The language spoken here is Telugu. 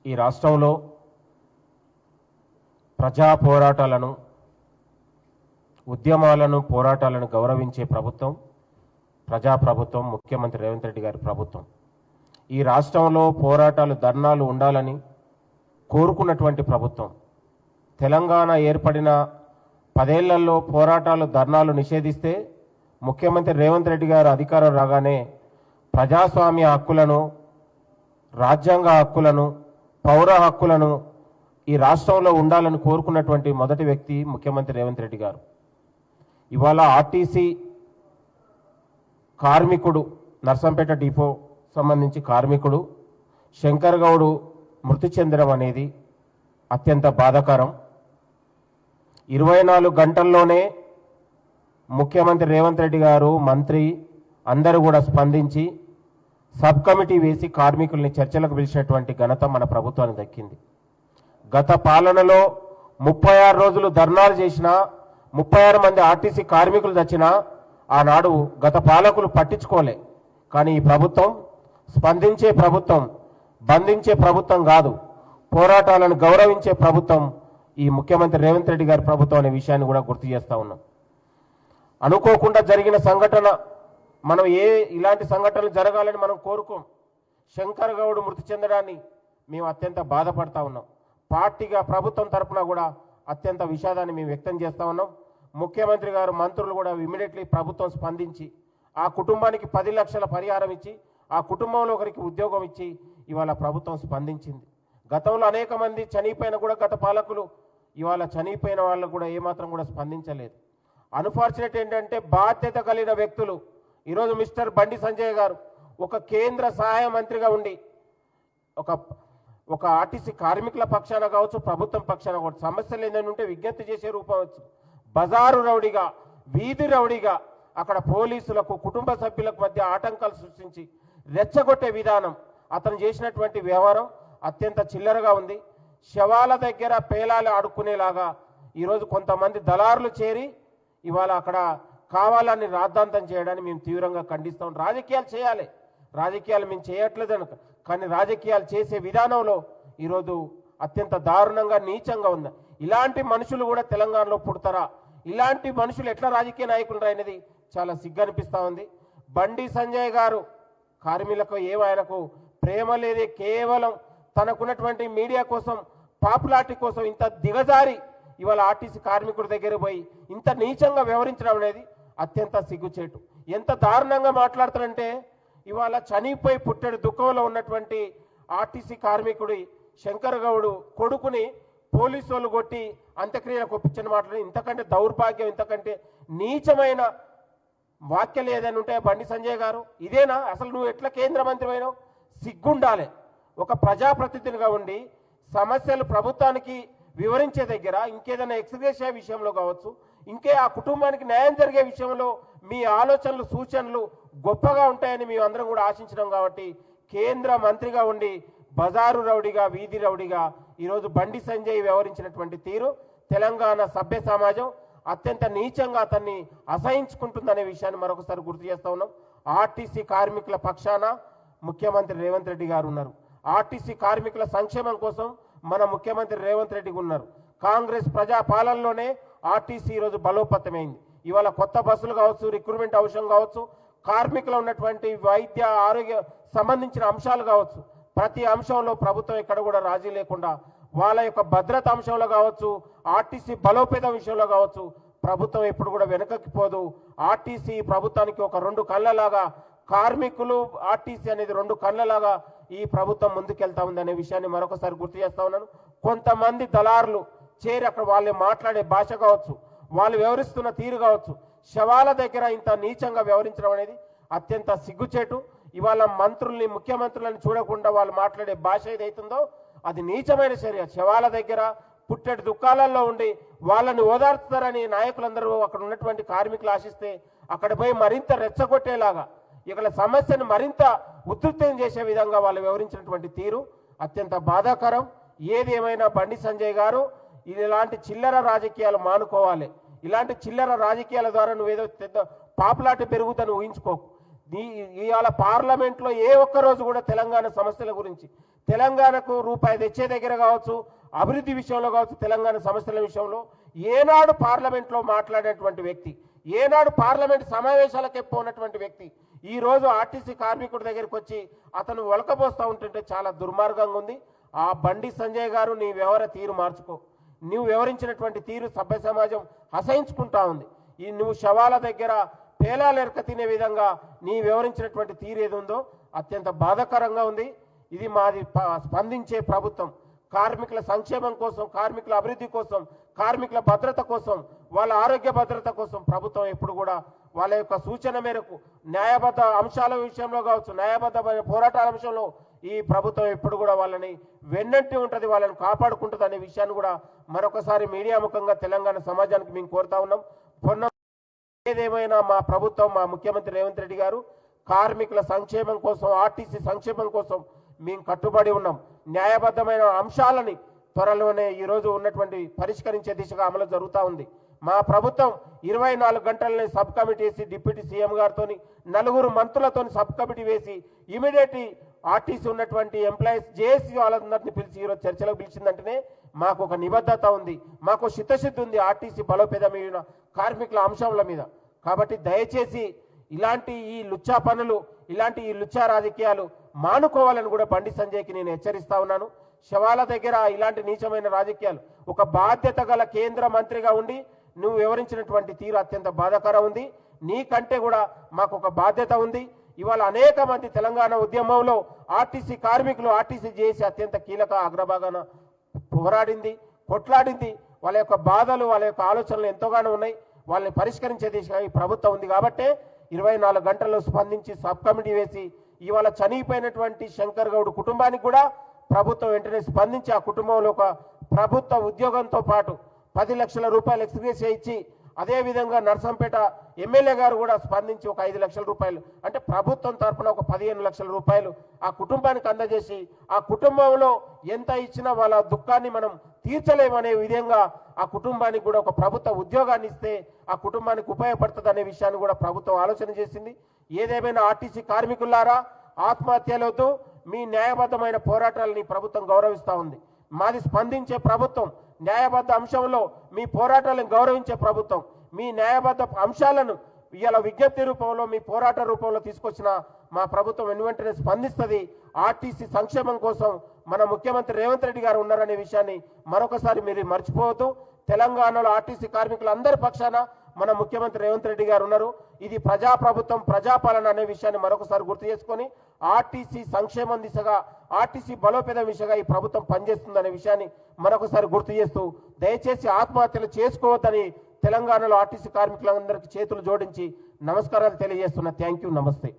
ఈ రాష్ట్రంలో ప్రజా పోరాటాలను, ఉద్యమాలను, పోరాటాలను గౌరవించే ప్రభుత్వం ప్రజాప్రభుత్వం, ముఖ్యమంత్రి రేవంత్ రెడ్డి గారి ప్రభుత్వం. ఈ రాష్ట్రంలో పోరాటాలు, ధర్నాలు ఉండాలని కోరుకున్నటువంటి ప్రభుత్వం. తెలంగాణ ఏర్పడిన 10 ఏళ్లలో పోరాటాలు, ధర్నాలు నిషేధిస్తే ముఖ్యమంత్రి రేవంత్ రెడ్డి గారు అధికారం రాగానే ప్రజాస్వామ్య హక్కులను, రాజ్యాంగ హక్కులను, పౌర హక్కులను ఈ రాష్ట్రంలో ఉండాలని కోరుకున్నటువంటి మొదటి వ్యక్తి ముఖ్యమంత్రి రేవంత్ రెడ్డి గారు. ఇవాళ ఆర్టీసీ కార్మికుడు, నర్సంపేట డిపో సంబంధించి కార్మికుడు శంకర్ గౌడ్ మృతి చెందడం అనేది అత్యంత బాధాకరం. 24 గంటల్లోనే ముఖ్యమంత్రి రేవంత్ రెడ్డి గారు, మంత్రి అందరూ కూడా స్పందించి సబ్ కమిటీ వేసి కార్మికుల్ని చర్చలకు పిలిచినటువంటి ఘనత మన ప్రభుత్వానికి దక్కింది. గత పాలనలో 36 రోజులు ధర్నాలు చేసినా, 36 మంది ఆర్టీసీ కార్మికులు చచ్చినా ఆనాడు గత పాలకులు పట్టించుకోలే. కానీ ఈ ప్రభుత్వం స్పందించే ప్రభుత్వం, బంధించే ప్రభుత్వం కాదు, పోరాటాలను గౌరవించే ప్రభుత్వం ఈ ముఖ్యమంత్రి రేవంత్ రెడ్డి గారి ప్రభుత్వం అనే విషయాన్ని కూడా గుర్తు చేస్తా ఉన్నాం. అనుకోకుండా జరిగిన సంఘటన, మనం ఇలాంటి సంఘటనలు జరగాలని మనం కోరుకోం. శంకర్ గౌడ్ మృతి చెందడాన్ని మేము అత్యంత బాధపడతా ఉన్నాం. పార్టీగా ప్రభుత్వం తరఫున కూడా అత్యంత విషాదాన్ని మేము వ్యక్తం చేస్తూ ఉన్నాం. ముఖ్యమంత్రి గారు, మంత్రులు కూడా ఇమీడియట్లీ ప్రభుత్వం స్పందించి ఆ కుటుంబానికి 10 లక్షల పరిహారం ఇచ్చి, ఆ కుటుంబంలో ఒకరికి ఉద్యోగం ఇచ్చి ఇవాళ ప్రభుత్వం స్పందించింది. గతంలో అనేక మంది చనిపోయిన కూడా గత పాలకులు ఇవాళ చనిపోయిన వాళ్ళకు కూడా ఏమాత్రం కూడా స్పందించలేదు. అన్ఫార్చునేట్ ఏంటంటే బాధ్యత కలిగిన వ్యక్తులు ఈరోజు మిస్టర్ బండి సంజయ్ గారు ఒక కేంద్ర సహాయ మంత్రిగా ఉండి ఒక ఆర్టీసీ కార్మికుల పక్షాన కావచ్చు, ప్రభుత్వం పక్షాన కావచ్చు, సమస్యలు ఏదైనా ఉంటే విజ్ఞప్తి చేసే రూపం వచ్చి బజారు రౌడీగా, వీధి రౌడీగా అక్కడ పోలీసులకు, కుటుంబ సభ్యులకు మధ్య ఆటంకాలు సృష్టించి రెచ్చగొట్టే విధానం, అతను చేసినటువంటి వ్యవహారం అత్యంత చిల్లరగా ఉంది. శవాల దగ్గర పేలాలు ఆడుకునేలాగా ఈరోజు కొంతమంది దళారులు చేరి ఇవాళ అక్కడ కావాలని రాద్ధాంతం చేయడాన్ని మేము తీవ్రంగా ఖండిస్తాం. రాజకీయాలు చేయాలి, రాజకీయాలు మేము చేయట్లేదు అనుక, కానీ రాజకీయాలు చేసే విధానంలో ఈరోజు అత్యంత దారుణంగా, నీచంగా ఉంది. ఇలాంటి మనుషులు కూడా తెలంగాణలో పుడతారా? ఇలాంటి మనుషులు ఎట్లా రాజకీయ నాయకులు అనేది చాలా సిగ్గనిపిస్తూ ఉంది. బండి సంజయ్ గారు కార్మికులకు ఆయనకు ప్రేమ లేదే, కేవలం తనకున్నటువంటి మీడియా కోసం, పాపులారిటీ కోసం ఇంత దిగజారి ఇవాళ ఆర్టీసీ కార్మికుడి దగ్గర పోయి ఇంత నీచంగా వ్యవహరించడం అనేది అత్యంత సిగ్గుచేటు. ఎంత దారుణంగా మాట్లాడతారంటే ఇవాళ చనిపోయి పుట్టెడు దుఃఖంలో ఉన్నటువంటి ఆర్టీసీ కార్మికుడి శంకర్ గౌడ్ కొడుకుని పోలీసు వాళ్ళు కొట్టి అంత్యక్రియలకు ఒప్పించిన మాటలు, ఇంతకంటే దౌర్భాగ్యం, ఇంతకంటే నీచమైన వాక్యాలు ఏదైనా ఉంటే బండి సంజయ్ గారు, ఇదేనా అసలు? నువ్వు ఎట్లా కేంద్ర మంత్రి అయినావు? సిగ్గుండాలి. ఒక ప్రజాప్రతినిధిగా ఉండి సమస్యలు ప్రభుత్వానికి వివరించే దగ్గర ఇంకేదైనా ఎక్స్గ్రేషియా విషయంలో కావచ్చు, ఇంకే ఆ కుటుంబానికి న్యాయం జరిగే విషయంలో మీ ఆలోచనలు, సూచనలు గొప్పగా ఉంటాయని మేము అందరం కూడా ఆశించినాం. కాబట్టి కేంద్ర మంత్రిగా ఉండి బజారు రౌడీగా, వీధి రౌడీగా ఈరోజు బండి సంజయ్ వ్యవహరించినటువంటి తీరు తెలంగాణ సభ్య సమాజం అత్యంత నీచంగా అతన్ని అసహించుకుంటుందనే విషయాన్ని మరొకసారి గుర్తు చేస్తా ఉన్నాం. ఆర్టీసీ కార్మికుల పక్షాన ముఖ్యమంత్రి రేవంత్ రెడ్డి గారు ఉన్నారు. ఆర్టీసీ కార్మికుల సంక్షేమం కోసం మన ముఖ్యమంత్రి రేవంత్ రెడ్డి ఉన్నారు. కాంగ్రెస్ ప్రజా పాలనలోనే ఆర్టీసీ ఈరోజు బలోపేతమైంది. ఇవాళ కొత్త బస్సులు కావచ్చు, రిక్రూట్మెంట్ అవసరం కావచ్చు, కార్మికులు ఉన్నటువంటి వైద్య, ఆరోగ్య సంబంధించిన అంశాలు కావచ్చు, ప్రతి అంశంలో ప్రభుత్వం ఎక్కడ కూడా రాజీ లేకుండా వాళ్ళ యొక్క భద్రత అంశంలో కావచ్చు, ఆర్టీసీ బలోపేత విషయంలో కావచ్చు, ప్రభుత్వం ఎప్పుడు కూడా వెనకకి పోదు. ఆర్టీసీ ప్రభుత్వానికి ఒక 2 కళ్ళలాగా, కార్మికులు ఆర్టీసీ అనేది 2 కళ్ళలాగా ఈ ప్రభుత్వం ముందుకెళ్తా ఉందనే విషయాన్ని మరొకసారి గుర్తు చేస్తా ఉన్నాను. కొంతమంది దళారులు చేరి అక్కడ వాళ్ళు మాట్లాడే భాష కావచ్చు, వాళ్ళు వ్యవహరిస్తున్న తీరు కావచ్చు, శవాల దగ్గర ఇంత నీచంగా వ్యవహరించడం అనేది అత్యంత సిగ్గుచేటు. ఇవాళ మంత్రుల్ని, ముఖ్యమంత్రులను చూడకుండా వాళ్ళు మాట్లాడే భాష ఏదైతుందో అది నీచమైన చర్య. శవాల దగ్గర పుట్టెడు దుఃఖాలలో ఉండి వాళ్ళని ఓదార్చుతారని నాయకులందరూ అక్కడ ఉన్నటువంటి కార్మికులు ఆశిస్తే అక్కడ పోయి మరింత రెచ్చగొట్టేలాగా, ఇక్కడ సమస్యను మరింత ఉధృతం చేసే విధంగా వాళ్ళు వ్యవహరించినటువంటి తీరు అత్యంత బాధాకరం. ఏది ఏమైనా బండి సంజయ్ గారు ఇలాంటి చిల్లర రాజకీయాలు మానుకోవాలి. ఇలాంటి చిల్లర రాజకీయాల ద్వారా నువ్వేదో పెద్ద పాపులారిటీ పెరుగుతాను ఊహించుకోకు. ఇవాళ పార్లమెంట్లో ఏ ఒక్క రోజు కూడా తెలంగాణ సమస్యల గురించి, తెలంగాణకు రూపాయి తెచ్చే దగ్గర కావచ్చు, అభివృద్ధి విషయంలో కావచ్చు, తెలంగాణ సమస్యల విషయంలో ఏనాడు పార్లమెంట్లో మాట్లాడేటువంటి వ్యక్తి, ఏనాడు పార్లమెంట్ సమావేశాలకు పోనటువంటి వ్యక్తి ఈరోజు ఆర్టీసీ కార్మికుడి దగ్గరికి వచ్చి అతను ఒలకబోస్తూ ఉంటుంటే చాలా దుర్మార్గంగా ఉంది. ఆ బండి సంజయ్ గారు, నీ వ్యవహార తీరు మార్చుకో. నువ్వు వివరించినటువంటి తీరు సభ్య సమాజం హసయించుకుంటా ఉంది. నువ్వు శవాల దగ్గర పేలాలు ఎరక తినే విధంగా నీ వివరించినటువంటి తీరు ఏది ఉందో అత్యంత బాధాకరంగా ఉంది. ఇది మాది స్పందించే ప్రభుత్వం. కార్మికుల సంక్షేమం కోసం, కార్మికుల అభివృద్ధి కోసం, కార్మికుల భద్రత కోసం, వాళ్ళ ఆరోగ్య భద్రత కోసం ప్రభుత్వం ఎప్పుడు కూడా వాళ్ళ యొక్క సూచన మేరకు న్యాయబద్ధ అంశాల విషయంలో కావచ్చు, న్యాయబద్ధమైన పోరాటాల విషయంలో ఈ ప్రభుత్వం ఎప్పుడు కూడా వాళ్ళని వెన్నంటి ఉంటుంది, వాళ్ళని కాపాడుకుంటుంది అనే విషయాన్ని కూడా మరొకసారి మీడియా ముఖంగా తెలంగాణ సమాజానికి మేము కోరుతా ఉన్నాం. ఏదేమైనా మా ప్రభుత్వం, మా ముఖ్యమంత్రి రేవంత్ రెడ్డి గారు కార్మికుల సంక్షేమం కోసం, ఆర్టీసీ సంక్షేమం కోసం మేము కట్టుబడి ఉన్నాం. న్యాయబద్ధమైన అంశాలని త్వరలోనే ఈరోజు ఉన్నటువంటి పరిష్కరించే దిశగా అమలు జరుగుతూ ఉంది. మా ప్రభుత్వం 24 గంటలని సబ్ కమిటీ వేసి డిప్యూటీ సీఎం గారితో 4 మంత్రులతో సబ్ కమిటీ వేసి ఇమీడియట్లీ ఆర్టీసీ ఉన్నటువంటి ఎంప్లాయీస్ జేఏసీ వాళ్ళందరినీ పిలిచి ఈరోజు చర్చలకు పిలిచిందంటేనే మాకు ఒక నిబద్ధత ఉంది, మాకు చిత్తశుద్ధి ఉంది ఆర్టీసీ బలోపేతమైన కార్మికుల అంశాల మీద. కాబట్టి దయచేసి ఇలాంటి ఈ లుచ్చా పనులు, ఇలాంటి ఈ లుచ్చా రాజకీయాలు మానుకోవాలని కూడా బండి సంజయ్కి నేను హెచ్చరిస్తా ఉన్నాను. శవాల దగ్గర ఇలాంటి నీచమైన రాజకీయాలు, ఒక బాధ్యత గల కేంద్ర మంత్రిగా ఉండి నువ్వు వివరించినటువంటి తీరు అత్యంత బాధాకరం ఉంది. నీకంటే కూడా మాకు ఒక బాధ్యత ఉంది. ఇవాళ అనేక మంది తెలంగాణ ఉద్యమంలో ఆర్టీసీ కార్మికులు, ఆర్టీసీ చేసి అత్యంత కీలక అగ్రభాగాన పోరాడింది, కొట్లాడింది. వాళ్ళ యొక్క బాధలు, వాళ్ళ యొక్క ఆలోచనలు ఎంతోగానో ఉన్నాయి. వాళ్ళని పరిష్కరించే దిశగా ఈ ప్రభుత్వం ఉంది. కాబట్టే 24 గంటల్లో స్పందించి సబ్ కమిటీ వేసి ఇవాళ చనిపోయినటువంటి శంకర్ గౌడ్ కుటుంబానికి కూడా ప్రభుత్వం వెంటనే స్పందించి ఆ కుటుంబంలో ఒక ప్రభుత్వ ఉద్యోగంతో పాటు 10 లక్షల రూపాయలు ఎక్స్గ్రేషియా ఇచ్చి, అదేవిధంగా నర్సంపేట ఎమ్మెల్యే గారు కూడా స్పందించి ఒక 5 లక్షల రూపాయలు, అంటే ప్రభుత్వం తరఫున ఒక 15 లక్షల రూపాయలు ఆ కుటుంబానికి అందజేసి, ఆ కుటుంబంలో ఎంత ఇచ్చినా వాళ్ళ దుఃఖాన్ని మనం తీర్చలేమనే విధంగా ఆ కుటుంబానికి కూడా ఒక ప్రభుత్వ ఉద్యోగాన్ని ఇస్తే ఆ కుటుంబానికి ఉపయోగపడుతుంది అనే విషయాన్ని కూడా ప్రభుత్వం ఆలోచన చేసింది. ఏదేమైనా ఆర్టీసీ కార్మికులారా, ఆత్మహత్యలతో మీ న్యాయబద్ధమైన పోరాటాలని ప్రభుత్వం గౌరవిస్తూ ఉంది. మాది స్పందించే ప్రభుత్వం, న్యాయబద్ధ అంశంలో మీ పోరాటాలను గౌరవించే ప్రభుత్వం. మీ న్యాయబద్ధ అంశాలను ఇవాళ విజ్ఞప్తి రూపంలో, మీ పోరాట రూపంలో తీసుకొచ్చిన మా ప్రభుత్వం వెనువెంటనే స్పందిస్తుంది. ఆర్టీసీ సంక్షేమం కోసం మన ముఖ్యమంత్రి రేవంత్ రెడ్డి గారు ఉన్నారనే విషయాన్ని మరొకసారి మీరు మర్చిపోవద్దు. తెలంగాణలో ఆర్టీసీ కార్మికులందరి పక్షాన మన ముఖ్యమంత్రి రేవంత్ రెడ్డి గారు ఉన్నారు. ఇది ప్రజాప్రభుత్వం, ప్రజాపాలన అనే విషయాన్ని మరొకసారి గుర్తు చేసుకొని ఆర్టీసీ సంక్షేమం దిశగా, ఆర్టీసీ బలోపేతం దిశగా ఈ ప్రభుత్వం పనిచేస్తుందనే విషయాన్ని మరొకసారి గుర్తు చేస్తూ, దయచేసి ఆత్మహత్యలు చేసుకోవద్దని తెలంగాణలో ఆర్టీసీ కార్మికులందరికీ చేతులు జోడించి నమస్కారాలు తెలియజేస్తున్నా. థ్యాంక్ యూ, నమస్తే.